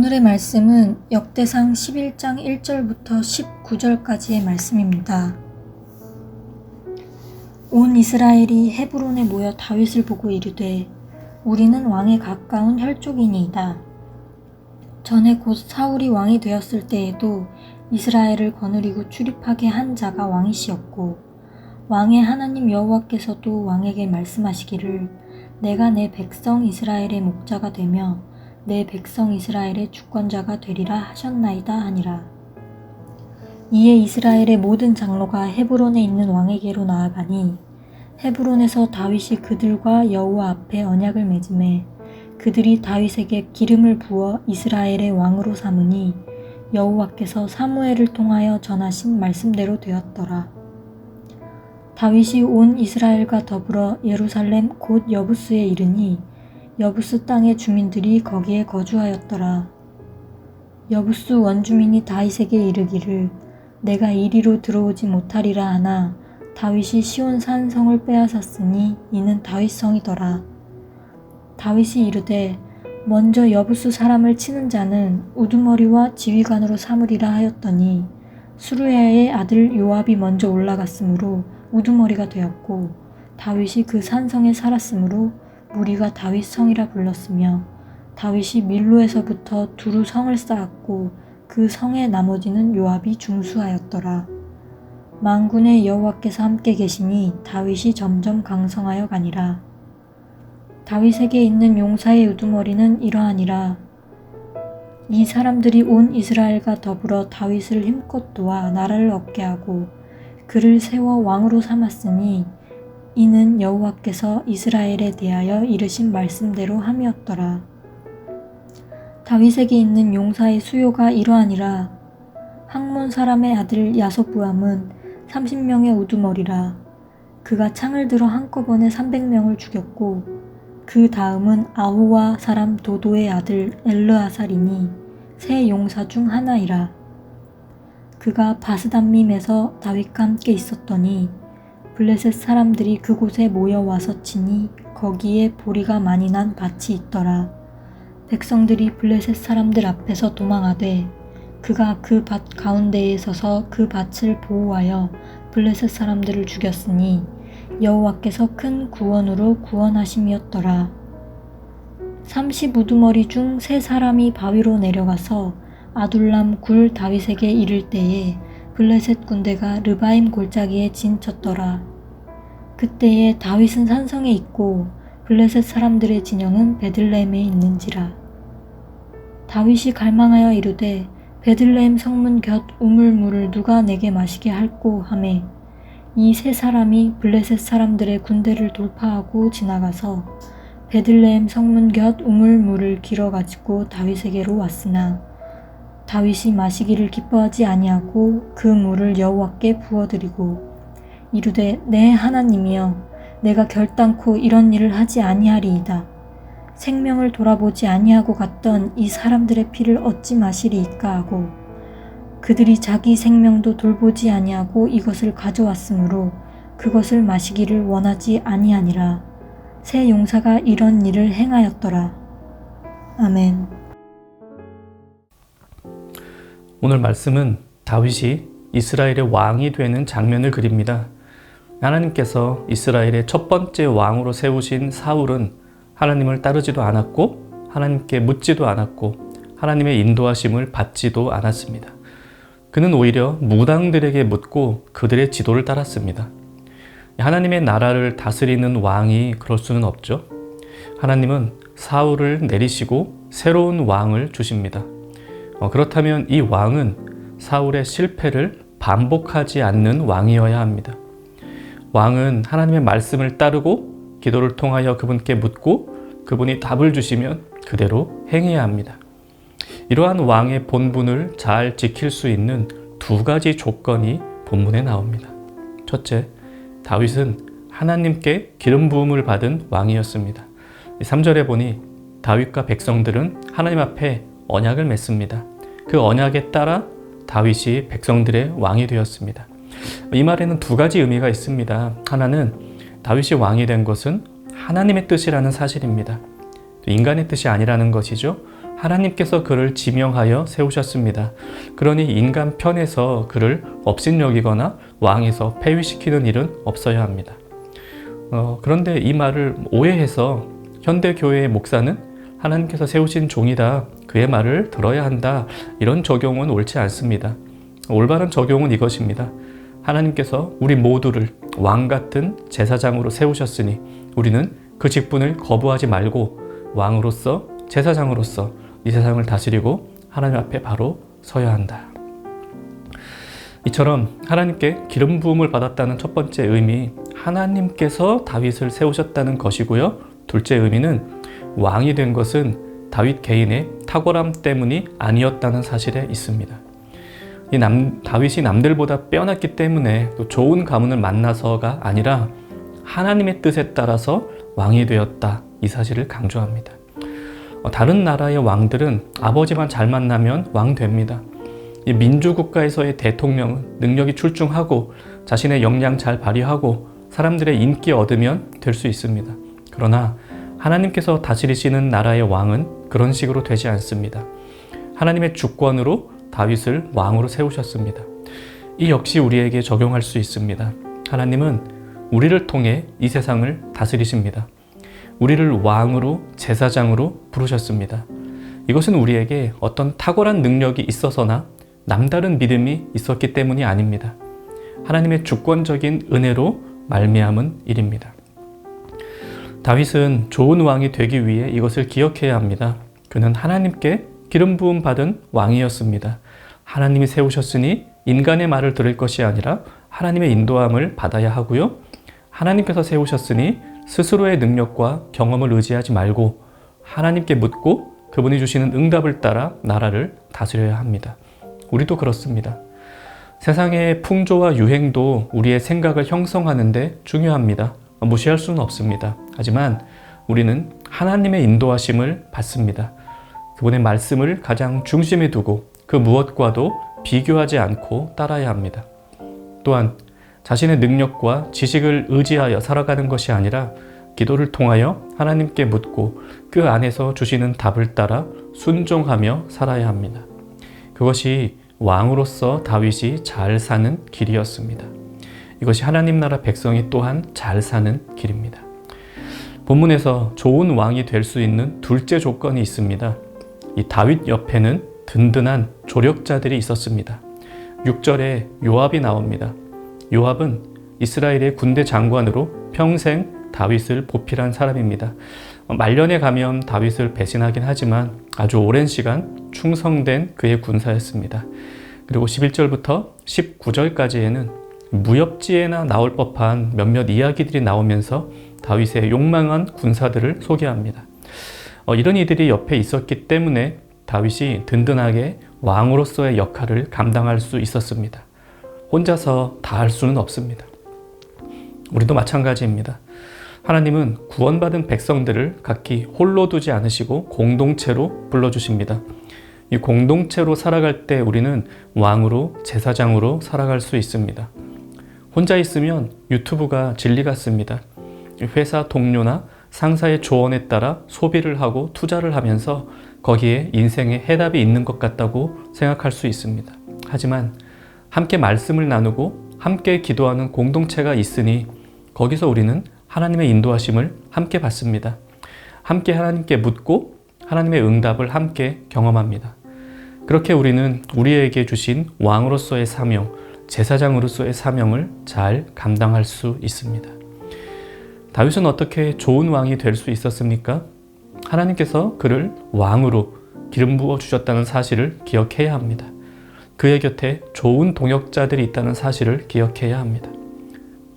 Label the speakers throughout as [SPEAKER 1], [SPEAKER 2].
[SPEAKER 1] 오늘의 말씀은 역대상 11장 1절부터 19절까지의 말씀입니다. 온 이스라엘이 헤브론에 모여 다윗을 보고 이르되 우리는 왕에 가까운 혈족이니이다. 전에 곧 사울이 왕이 되었을 때에도 이스라엘을 거느리고 출입하게 한 자가 왕이시었고 왕의 하나님 여호와께서도 왕에게 말씀하시기를 내가 내 백성 이스라엘의 목자가 되며 내 백성 이스라엘의 주권자가 되리라 하셨나이다 하니라. 이에 이스라엘의 모든 장로가 헤브론에 있는 왕에게로 나아가니 헤브론에서 다윗이 그들과 여호와 앞에 언약을 맺음에 그들이 다윗에게 기름을 부어 이스라엘의 왕으로 삼으니 여호와께서 사무엘을 통하여 전하신 말씀대로 되었더라. 다윗이 온 이스라엘과 더불어 예루살렘 곧 여부스에 이르니 여부스 땅의 주민들이 거기에 거주하였더라. 여부스 원주민이 다윗에게 이르기를 내가 이리로 들어오지 못하리라 하나 다윗이 시온산 성을 빼앗았으니 이는 다윗성이더라. 다윗이 이르되 먼저 여부스 사람을 치는 자는 우두머리와 지휘관으로 삼으리라 하였더니 수루야의 아들 요압이 먼저 올라갔으므로 우두머리가 되었고 다윗이 그 산성에 살았으므로 무리가 다윗성이라 불렀으며 다윗이 밀로에서부터 두루 성을 쌓았고 그 성의 나머지는 요압이 중수하였더라. 만군의 여호와께서 함께 계시니 다윗이 점점 강성하여 가니라. 다윗에게 있는 용사의 우두머리는 이러하니라. 이 사람들이 온 이스라엘과 더불어 다윗을 힘껏 도와 나라를 얻게 하고 그를 세워 왕으로 삼았으니 이는 여호와께서 이스라엘에 대하여 이르신 말씀대로 함이었더라. 다윗에게 있는 용사의 수요가 이러하니라. 학몬 사람의 아들 야소부암은 30명의 우두머리라. 그가 창을 들어 한꺼번에 300명을 죽였고 그 다음은 아호와 사람 도도의 아들 엘르아살이니 세 용사 중 하나이라. 그가 바스담밈에서 다윗과 함께 있었더니 블레셋 사람들이 그곳에 모여와서 치니 거기에 보리가 많이 난 밭이 있더라. 백성들이 블레셋 사람들 앞에서 도망하되 그가 그 밭 가운데에 서서 그 밭을 보호하여 블레셋 사람들을 죽였으니 여호와께서 큰 구원으로 구원하심이었더라. 30우두머리 중 3사람이 바위로 내려가서 아둘람 굴 다윗에게 이를 때에 블레셋 군대가 르바임 골짜기에 진쳤더라. 그때에 다윗은 산성에 있고 블레셋 사람들의 진영은 베들레헴에 있는지라. 다윗이 갈망하여 이르되 베들레헴 성문 곁 우물물을 누가 내게 마시게 할꼬 하매 이 3사람이 블레셋 사람들의 군대를 돌파하고 지나가서 베들레헴 성문 곁 우물물을 길어 가지고 다윗에게로 왔으나 다윗이 마시기를 기뻐하지 아니하고 그 물을 여호와께 부어드리고 이르되 내 하나님이여 내가 결단코 이런 일을 하지 아니하리이다. 생명을 돌아보지 아니하고 갔던 이 사람들의 피를 어찌 마시리이까 하고 그들이 자기 생명도 돌보지 아니하고 이것을 가져왔으므로 그것을 마시기를 원하지 아니하니라. 세 용사가 이런 일을 행하였더라. 아멘.
[SPEAKER 2] 오늘 말씀은 다윗이 이스라엘의 왕이 되는 장면을 그립니다. 하나님께서 이스라엘의 첫 번째 왕으로 세우신 사울은 하나님을 따르지도 않았고 하나님께 묻지도 않았고 하나님의 인도하심을 받지도 않았습니다. 그는 오히려 무당들에게 묻고 그들의 지도를 따랐습니다. 하나님의 나라를 다스리는 왕이 그럴 수는 없죠. 하나님은 사울을 내리시고 새로운 왕을 주십니다. 그렇다면 이 왕은 사울의 실패를 반복하지 않는 왕이어야 합니다. 왕은 하나님의 말씀을 따르고 기도를 통하여 그분께 묻고 그분이 답을 주시면 그대로 행해야 합니다. 이러한 왕의 본분을 잘 지킬 수 있는 2가지 조건이 본문에 나옵니다. 첫째, 다윗은 하나님께 기름 부음을 받은 왕이었습니다. 3절에 보니 다윗과 백성들은 하나님 앞에 언약을 맺습니다. 그 언약에 따라 다윗이 백성들의 왕이 되었습니다. 이 말에는 2가지 의미가 있습니다. 하나는 다윗이 왕이 된 것은 하나님의 뜻이라는 사실입니다. 인간의 뜻이 아니라는 것이죠. 하나님께서 그를 지명하여 세우셨습니다. 그러니 인간 편에서 그를 업신여기거나 왕에서 폐위시키는 일은 없어야 합니다. 그런데 이 말을 오해해서 현대교회의 목사는 하나님께서 세우신 종이다, 그의 말을 들어야 한다, 이런 적용은 옳지 않습니다. 올바른 적용은 이것입니다. 하나님께서 우리 모두를 왕 같은 제사장으로 세우셨으니 우리는 그 직분을 거부하지 말고 왕으로서, 제사장으로서 이 세상을 다스리고 하나님 앞에 바로 서야 한다. 이처럼 하나님께 기름 부음을 받았다는 첫 번째 의미, 하나님께서 다윗을 세우셨다는 것이고요. 둘째 의미는 왕이 된 것은 다윗 개인의 탁월함 때문이 아니었다는 사실에 있습니다. 다윗이 남들보다 빼어났기 때문에 또 좋은 가문을 만나서가 아니라 하나님의 뜻에 따라서 왕이 되었다, 이 사실을 강조합니다. 다른 나라의 왕들은 아버지만 잘 만나면 왕 됩니다. 이 민주국가에서의 대통령은 능력이 출중하고 자신의 역량 잘 발휘하고 사람들의 인기 얻으면 될 수 있습니다. 그러나 하나님께서 다스리시는 나라의 왕은 그런 식으로 되지 않습니다. 하나님의 주권으로 다윗을 왕으로 세우셨습니다. 이 역시 우리에게 적용할 수 있습니다. 하나님은 우리를 통해 이 세상을 다스리십니다. 우리를 왕으로, 제사장으로 부르셨습니다. 이것은 우리에게 어떤 탁월한 능력이 있어서나 남다른 믿음이 있었기 때문이 아닙니다. 하나님의 주권적인 은혜로 말미암은 일입니다. 다윗은 좋은 왕이 되기 위해 이것을 기억해야 합니다. 그는 하나님께 기름 부음 받은 왕이었습니다. 하나님이 세우셨으니 인간의 말을 들을 것이 아니라 하나님의 인도함을 받아야 하고요. 하나님께서 세우셨으니 스스로의 능력과 경험을 의지하지 말고 하나님께 묻고 그분이 주시는 응답을 따라 나라를 다스려야 합니다. 우리도 그렇습니다. 세상의 풍조와 유행도 우리의 생각을 형성하는 데 중요합니다. 무시할 수는 없습니다. 하지만 우리는 하나님의 인도하심을 받습니다. 그분의 말씀을 가장 중심에 두고 그 무엇과도 비교하지 않고 따라야 합니다. 또한 자신의 능력과 지식을 의지하여 살아가는 것이 아니라 기도를 통하여 하나님께 묻고 그 안에서 주시는 답을 따라 순종하며 살아야 합니다. 그것이 왕으로서 다윗이 잘 사는 길이었습니다. 이것이 하나님 나라 백성이 또한 잘 사는 길입니다. 본문에서 좋은 왕이 될 수 있는 둘째 조건이 있습니다. 이 다윗 옆에는 든든한 조력자들이 있었습니다. 6절에 요압이 나옵니다. 요압은 이스라엘의 군대 장관으로 평생 다윗을 보필한 사람입니다. 말년에 가면 다윗을 배신하긴 하지만 아주 오랜 시간 충성된 그의 군사였습니다. 그리고 11절부터 19절까지에는 무협지에나 나올 법한 몇몇 이야기들이 나오면서 다윗의 욕망한 군사들을 소개합니다. 이런 이들이 옆에 있었기 때문에 다윗이 든든하게 왕으로서의 역할을 감당할 수 있었습니다. 혼자서 다 할 수는 없습니다. 우리도 마찬가지입니다. 하나님은 구원받은 백성들을 각기 홀로 두지 않으시고 공동체로 불러주십니다. 이 공동체로 살아갈 때 우리는 왕으로, 제사장으로 살아갈 수 있습니다. 혼자 있으면 유튜브가 진리 같습니다. 회사 동료나 상사의 조언에 따라 소비를 하고 투자를 하면서 거기에 인생의 해답이 있는 것 같다고 생각할 수 있습니다. 하지만 함께 말씀을 나누고 함께 기도하는 공동체가 있으니 거기서 우리는 하나님의 인도하심을 함께 받습니다. 함께 하나님께 묻고 하나님의 응답을 함께 경험합니다. 그렇게 우리는 우리에게 주신 왕으로서의 사명, 제사장으로서의 사명을 잘 감당할 수 있습니다. 다윗은 어떻게 좋은 왕이 될 수 있었습니까? 하나님께서 그를 왕으로 기름 부어 주셨다는 사실을 기억해야 합니다. 그의 곁에 좋은 동역자들이 있다는 사실을 기억해야 합니다.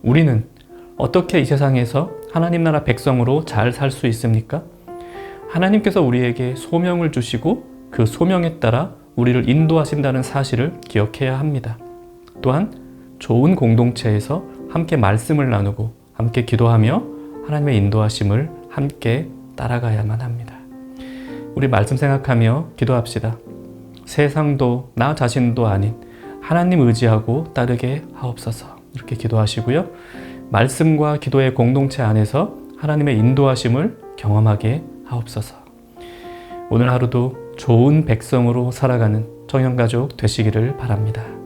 [SPEAKER 2] 우리는 어떻게 이 세상에서 하나님 나라 백성으로 잘 살 수 있습니까? 하나님께서 우리에게 소명을 주시고 그 소명에 따라 우리를 인도하신다는 사실을 기억해야 합니다. 또한 좋은 공동체에서 함께 말씀을 나누고 함께 기도하며 하나님의 인도하심을 함께 따라가야만 합니다. 우리 말씀 생각하며 기도합시다. 세상도 나 자신도 아닌 하나님 의지하고 따르게 하옵소서. 이렇게 기도하시고요. 말씀과 기도의 공동체 안에서 하나님의 인도하심을 경험하게 하옵소서. 오늘 하루도 좋은 백성으로 살아가는 청년가족 되시기를 바랍니다.